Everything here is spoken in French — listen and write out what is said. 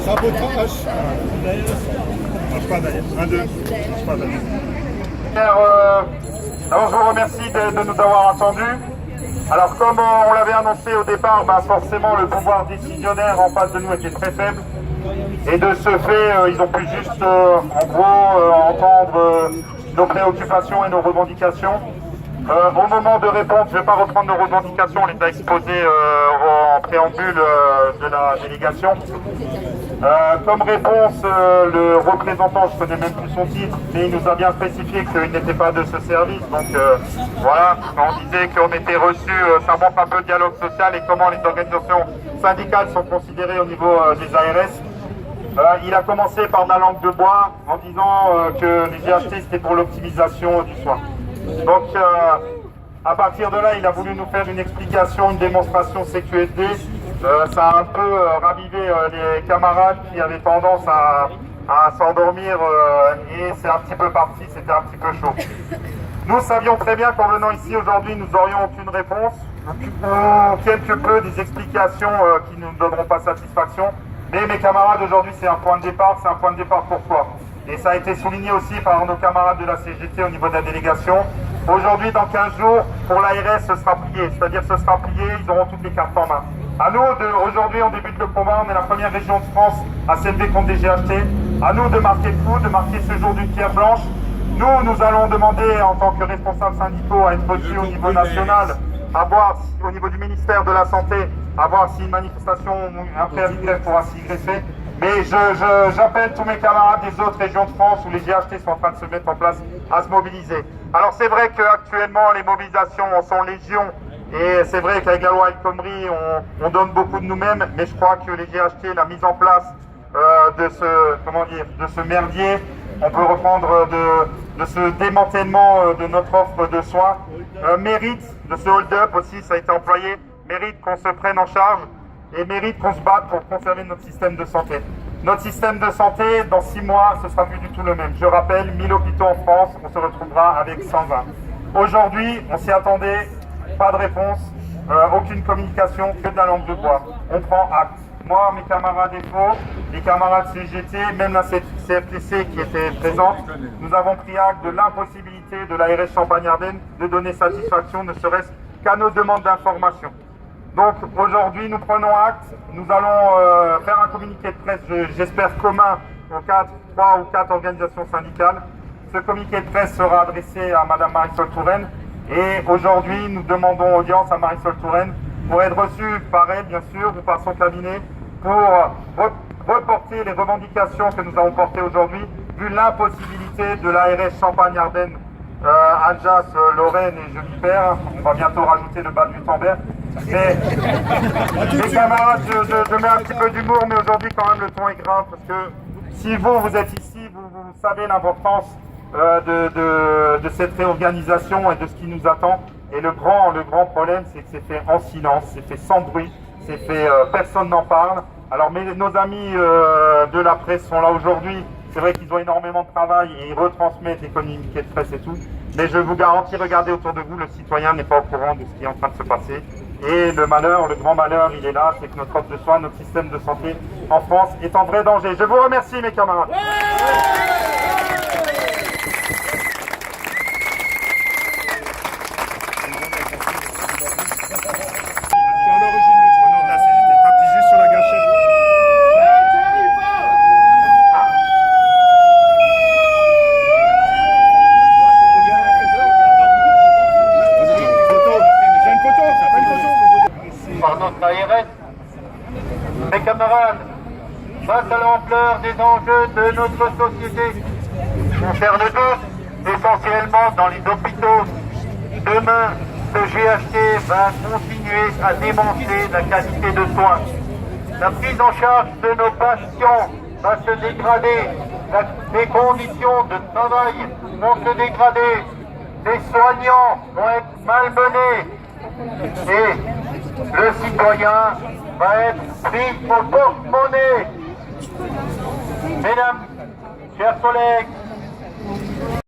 Sabotage. Marche pas d'ailleurs. 1, 2. Marche pas d'ailleurs. Alors je vous remercie de nous avoir attendus. Alors comme on l'avait annoncé au départ, forcément le pouvoir décisionnaire en face de nous était très faible. Et de ce fait, ils ont pu juste en gros entendre nos préoccupations et nos revendications. Au moment de répondre, je ne vais pas reprendre nos revendications, on les a exposées en préambule de la délégation. Comme réponse, le représentant, je ne connais même plus son titre, mais il nous a bien spécifié qu'il n'était pas de ce service. Donc voilà, on disait qu'on était reçu, ça montre un peu le dialogue social et comment les organisations syndicales sont considérées au niveau des ARS. Il a commencé par la langue de bois en disant que les GHT c'était pour l'optimisation du soin. Donc à partir de là, il a voulu nous faire une explication, une démonstration CQSD. Ça a un peu ravivé les camarades qui avaient tendance à s'endormir et c'est un petit peu parti, c'était un petit peu chaud. Nous savions très bien qu'en venant ici aujourd'hui, nous n'aurions aucune réponse, ou quelque peu des explications qui ne nous donneront pas satisfaction. Mais mes camarades, aujourd'hui, c'est un point de départ. C'est un point de départ pourquoi? Et ça a été souligné aussi par nos camarades de la CGT au niveau de la délégation. Aujourd'hui, dans 15 jours, pour l'ARS, ce sera plié. C'est-à-dire ce sera plié, ils auront toutes les cartes en main. À nous, aujourd'hui, on débute le combat. On est la première région de France à s'élever contre des GHT. À nous de marquer le coup, de marquer ce jour d'une pierre blanche. Nous allons demander, en tant que responsables syndicaux, à être reçus au niveau national, à voir au niveau du ministère de la Santé, à voir si une manifestation ou un préavis de grève pourra s'y greffer. Mais j'appelle tous mes camarades des autres régions de France où les GHT sont en train de se mettre en place à se mobiliser. Alors c'est vrai qu'actuellement les mobilisations sont légion et c'est vrai qu'avec la loi El Khomri on donne beaucoup de nous-mêmes, mais je crois que les GHT, la mise en place de ce merdier, on peut reprendre de ce démantèlement de notre offre de soins, mérite de ce hold-up aussi, ça a été employé, mérite qu'on se prenne en charge et mérite qu'on se batte pour conserver notre système de santé. Notre système de santé, dans 6 mois, ce sera plus du tout le même. Je rappelle, 1000 hôpitaux en France, on se retrouvera avec 120. Aujourd'hui, on s'y attendait, pas de réponse, aucune communication, que de la langue de bois. On prend acte. Moi, mes camarades EFO, les camarades CGT, même la CFTC qui était présente, nous avons pris acte de l'impossibilité de l'ARS Champagne-Ardenne de donner satisfaction, ne serait-ce qu'à nos demandes d'information. Donc aujourd'hui, nous prenons acte, nous allons faire un communiqué de presse, j'espère commun aux 3 ou 4 organisations syndicales. Ce communiqué de presse sera adressé à Madame Marisol Touraine et aujourd'hui, nous demandons audience à Marisol Touraine pour être reçue par elle, bien sûr, ou par son cabinet, pour reporter les revendications que nous avons portées aujourd'hui, vu l'impossibilité de l'ARS Champagne-Ardenne, Alsace, Lorraine et Jolies-Pères. On va bientôt rajouter le Bade-Württemberg. Mais mes camarades, je mets un petit peu d'humour, mais aujourd'hui quand même le ton est grave, parce que si vous êtes ici, vous savez l'importance de cette réorganisation et de ce qui nous attend. Et le grand problème, c'est que c'est fait en silence, c'est fait sans bruit, c'est fait, personne n'en parle. Alors nos amis de la presse sont là aujourd'hui, c'est vrai qu'ils ont énormément de travail et ils retransmettent les communiqués de presse et tout. Mais je vous garantis, regardez autour de vous, le citoyen n'est pas au courant de ce qui est en train de se passer. Et le malheur, le grand malheur, il est là, c'est que notre offre de soins, notre système de santé en France est en vrai danger. Je vous remercie mes camarades. Mes camarades, face à l'ampleur des enjeux de notre société, concerne tous, essentiellement dans les hôpitaux. Demain, ce GHT va continuer à démanteler la qualité de soins. La prise en charge de nos patients va se dégrader, les conditions de travail vont se dégrader, les soignants vont être malmenés et le citoyen va être pris au porte-monnaie. Mesdames, chers collègues,